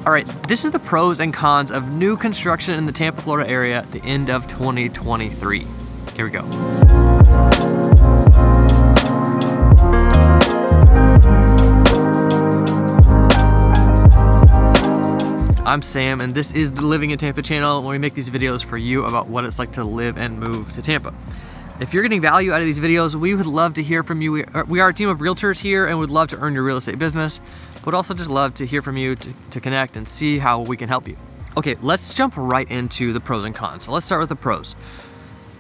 All right, this is the pros and cons of new construction in the Tampa, Florida area at the end of 2023. Here we go. I'm Sam, and this is the Living in Tampa channel, where we make these videos for you about what it's like to live and move to Tampa. If you're getting value out of these videos, we would love to hear from you. We are a team of realtors here and would love to earn your real estate business, but also just love to hear from you to connect and see how we can help you. Okay, let's jump right into the pros and cons. So let's start with the pros.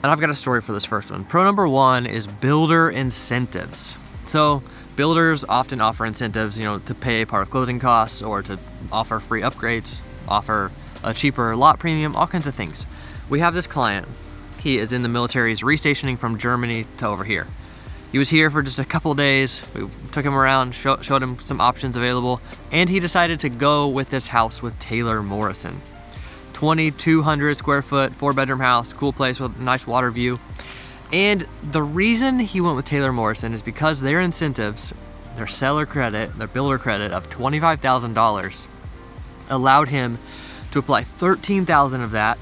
And I've got a story for this first one. Pro number one is builder incentives. So builders often offer incentives, to pay part of closing costs or to offer free upgrades, offer a cheaper lot premium, all kinds of things. We have this client. He is in the military. He's restationing from Germany to over here. He was here for just a couple days. We took him around, showed him some options available, and he decided to go with this house with Taylor Morrison. 2,200 square foot, 4-bedroom house, cool place with a nice water view. And the reason he went with Taylor Morrison is because their incentives, their seller credit, their builder credit of $25,000 allowed him to apply $13,000 of that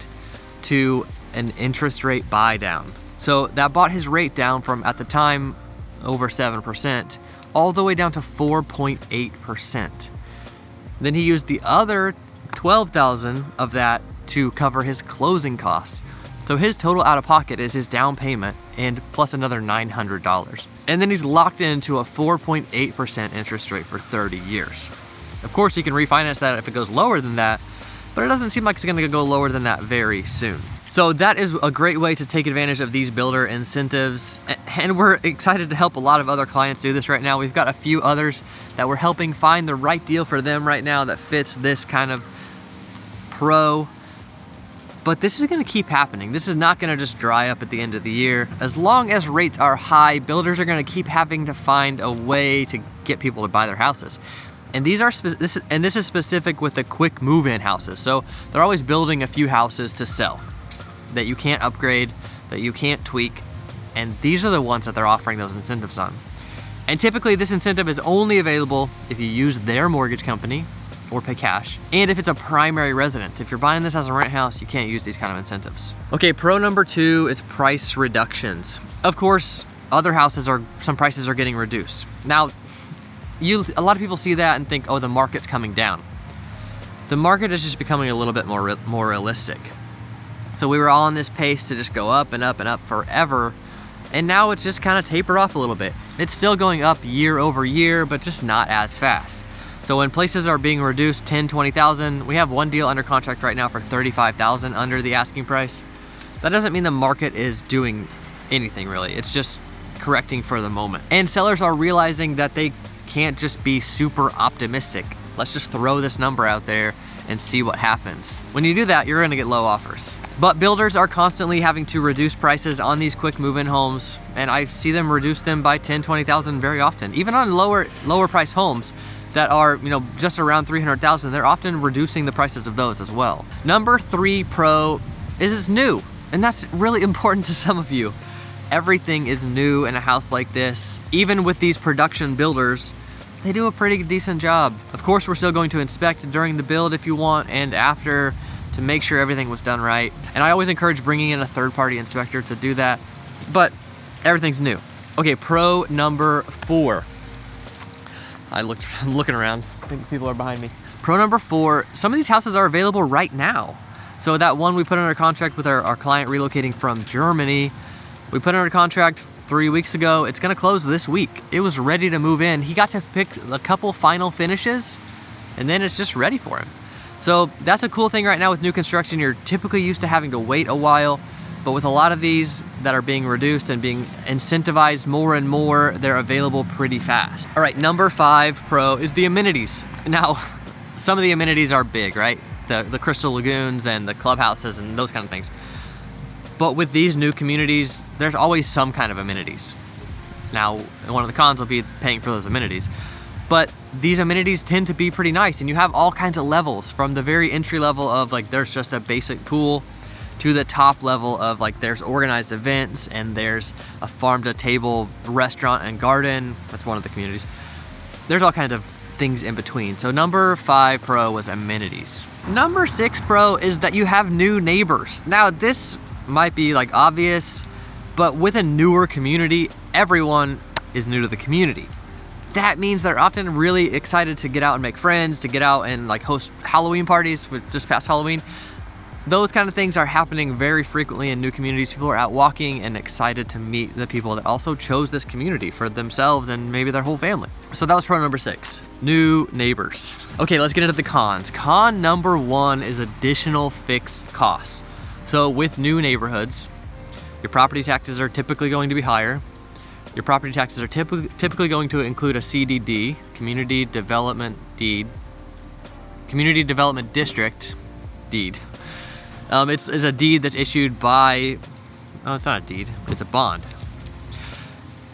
to an interest rate buy down. So that brought his rate down from, at the time, over 7%, all the way down to 4.8%. Then he used the other $12,000 of that to cover his closing costs. So his total out of pocket is his down payment and plus another $900. And then he's locked into a 4.8% interest rate for 30 years. Of course, he can refinance that if it goes lower than that, but it doesn't seem like it's gonna go lower than that very soon. So that is a great way to take advantage of these builder incentives. And we're excited to help a lot of other clients do this right now. We've got a few others that we're helping find the right deal for them right now that fits this kind of pro. But this is gonna keep happening. This is not gonna just dry up at the end of the year. As long as rates are high, builders are gonna keep having to find a way to get people to buy their houses. And this is specific with the quick move-in houses. So they're always building a few houses to sell that you can't upgrade, that you can't tweak, and these are the ones that they're offering those incentives on. And typically this incentive is only available if you use their mortgage company or pay cash, and if it's a primary residence. If you're buying this as a rent house, you can't use these kind of incentives. Okay, pro number two is price reductions. Of course, other houses some prices are getting reduced. Now, a lot of people see that and think, oh, the market's coming down. The market is just becoming a little bit more realistic. So we were all on this pace to just go up and up and up forever, and now it's just kind of tapered off a little bit. It's still going up year over year, but just not as fast. So when places are being reduced 10, 20,000, we have one deal under contract right now for 35,000 under the asking price. That doesn't mean the market is doing anything really. It's just correcting for the moment. And sellers are realizing that they can't just be super optimistic. Let's just throw this number out there and see what happens. When you do that, you're gonna get low offers. But builders are constantly having to reduce prices on these quick move-in homes, and I see them reduce them by 10, 20,000 very often. Even on lower price homes that are, just around 300,000, they're often reducing the prices of those as well. Number three pro is it's new, and that's really important to some of you. Everything is new in a house like this. Even with these production builders, they do a pretty decent job. Of course, we're still going to inspect during the build if you want, and after, to make sure everything was done right. And I always encourage bringing in a third-party inspector to do that, but everything's new. Okay, pro number four. I'm looking around, I think people are behind me. Pro number four, some of these houses are available right now. So that one we put under contract with our client relocating from Germany, we put under contract 3 weeks ago. It's gonna close this week. It was ready to move in. He got to pick a couple final finishes, and then it's just ready for him. So that's a cool thing right now with new construction. You're typically used to having to wait a while, but with a lot of these that are being reduced and being incentivized more and more, they're available pretty fast. All right, number five pro is the amenities. Now, some of the amenities are big, right? The crystal lagoons and the clubhouses and those kind of things. But with these new communities, there's always some kind of amenities. Now, one of the cons will be paying for those amenities. But these amenities tend to be pretty nice, and you have all kinds of levels, from the very entry level of there's just a basic pool to the top level of there's organized events, and there's a farm to table restaurant and garden. That's one of the communities. There's all kinds of things in between. So number 5 pro was amenities. Number 6 pro is that you have new neighbors. Now this might be like obvious, but with a newer community, everyone is new to the community. That means they're often really excited to get out and make friends, to get out and like host Halloween parties with just past Halloween. Those kind of things are happening very frequently in new communities. People are out walking and excited to meet the people that also chose this community for themselves and maybe their whole family. So that was pro number 6, new neighbors. Okay, let's get into the cons. Con number 1 is additional fixed costs. So with new neighborhoods, your property taxes are typically going to be higher. Your property taxes are typically going to include a CDD, Community Development Deed, Community Development District Deed. It's a deed that's issued by, oh, it's not a deed, it's a bond.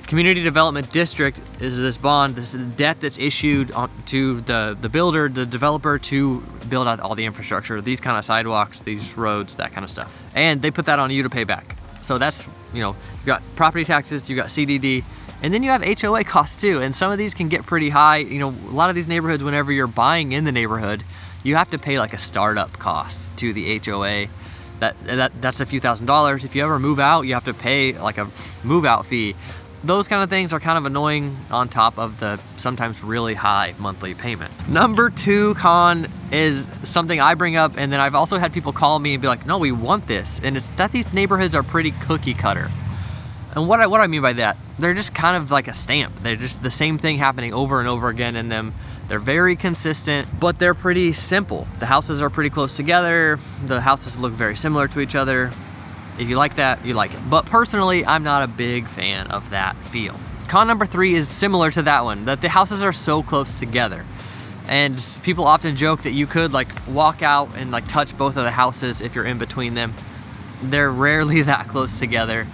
Community Development District is this bond, this is the debt that's issued to the builder, the developer, to build out all the infrastructure, these kind of sidewalks, these roads, that kind of stuff. And they put that on you to pay back. So that's, you know, you got property taxes, you got CDD, and then you have HOA costs too. And some of these can get pretty high. You know, a lot of these neighborhoods, whenever you're buying in the neighborhood, you have to pay like a startup cost to the HOA. That's a few $1,000s. If you ever move out, you have to pay like a move out fee. Those kind of things are kind of annoying on top of the sometimes really high monthly payment. Number 2 con is something I bring up, and then I've also had people call me and be like, no, we want this. And it's that these neighborhoods are pretty cookie cutter. And what I mean by that, they're just kind of like a stamp. They're just the same thing happening over and over again in them. They're very consistent, but they're pretty simple. The houses are pretty close together. The houses look very similar to each other. If you like that, you like it. But personally, I'm not a big fan of that feel. Con number 3 is similar to that one, that the houses are so close together. And people often joke that you could like walk out and like touch both of the houses if you're in between them. They're rarely that close together,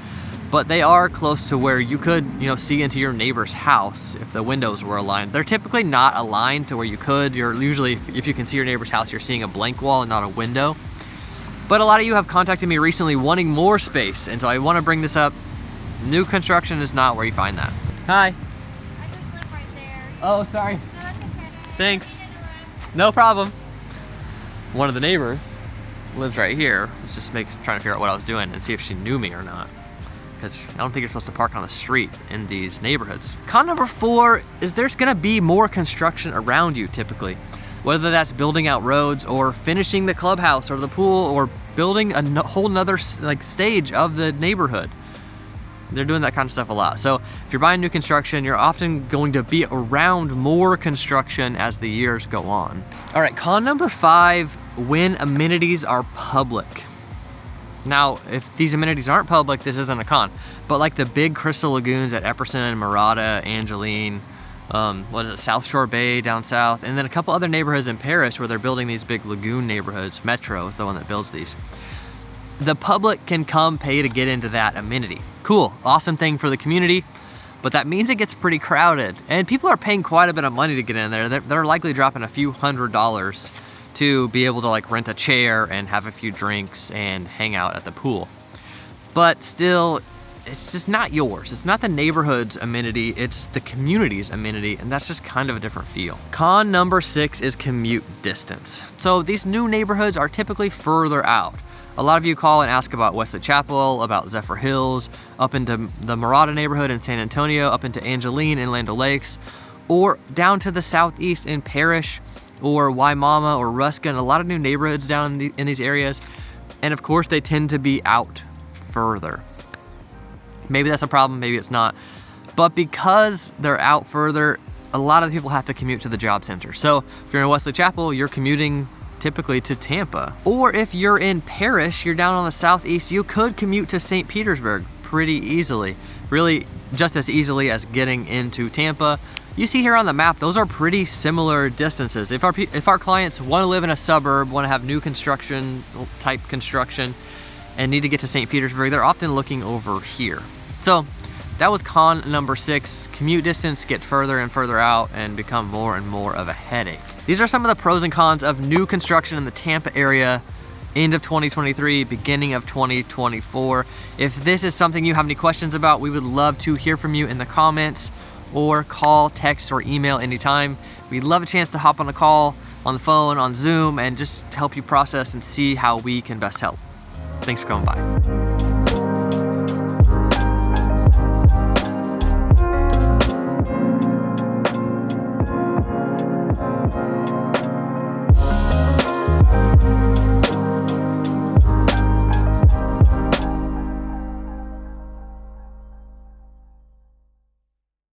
but they are close to where you could, you know, see into your neighbor's house if the windows were aligned. They're typically not aligned to where you could. You're usually, if you can see your neighbor's house, you're seeing a blank wall and not a window. But a lot of you have contacted me recently wanting more space, and so I want to bring this up. New construction is not where you find that. Hi. I just live right there. Oh, sorry. No, that's okay. Thanks. No problem. One of the neighbors lives right here. Let's just trying to figure out what I was doing and see if she knew me or not. Because I don't think you're supposed to park on the street in these neighborhoods. Con number 4 is there's gonna be more construction around you typically. Whether that's building out roads or finishing the clubhouse or the pool or building a whole nother like stage of the neighborhood. They're doing that kind of stuff a lot. So if you're buying new construction, you're often going to be around more construction as the years go on. All right, con number 5, when amenities are public. Now, if these amenities aren't public, this isn't a con. But like the big crystal lagoons at Epperson, Murata, Angeline, South Shore Bay down south, and then a couple other neighborhoods in Paris where they're building these big lagoon neighborhoods. Metro is the one that builds these. The public can come pay to get into that amenity. Cool, awesome thing for the community, but that means it gets pretty crowded. And people are paying quite a bit of money to get in there. They're likely dropping a few $100s to be able to like rent a chair and have a few drinks and hang out at the pool. But still, it's just not yours. It's not the neighborhood's amenity, it's the community's amenity, and that's just kind of a different feel. Con number 6 is commute distance. So these new neighborhoods are typically further out. A lot of you call and ask about Wesley Chapel, about Zephyr Hills, up into the Murata neighborhood in San Antonio, up into Angeline and Land O'Lakes, or down to the southeast in Parrish, or Waimama or Ruskin, a lot of new neighborhoods down in these areas. And of course, they tend to be out further. Maybe that's a problem, maybe it's not. But because they're out further, a lot of people have to commute to the job center. So if you're in Wesley Chapel, you're commuting typically to Tampa. Or if you're in Parrish, you're down on the southeast, you could commute to St. Petersburg pretty easily. Really just as easily as getting into Tampa. You see here on the map, those are pretty similar distances. If our clients want to live in a suburb, want to have new construction, type construction, and need to get to St. Petersburg, they're often looking over here. So that was con number 6. Commute distance, get further and further out and become more and more of a headache. These are some of the pros and cons of new construction in the Tampa area, end of 2023, beginning of 2024. If this is something you have any questions about, we would love to hear from you in the comments. or call, text, or email anytime. We'd love a chance to hop on a call, on the phone, on Zoom, and just help you process and see how we can best help. Thanks for coming by.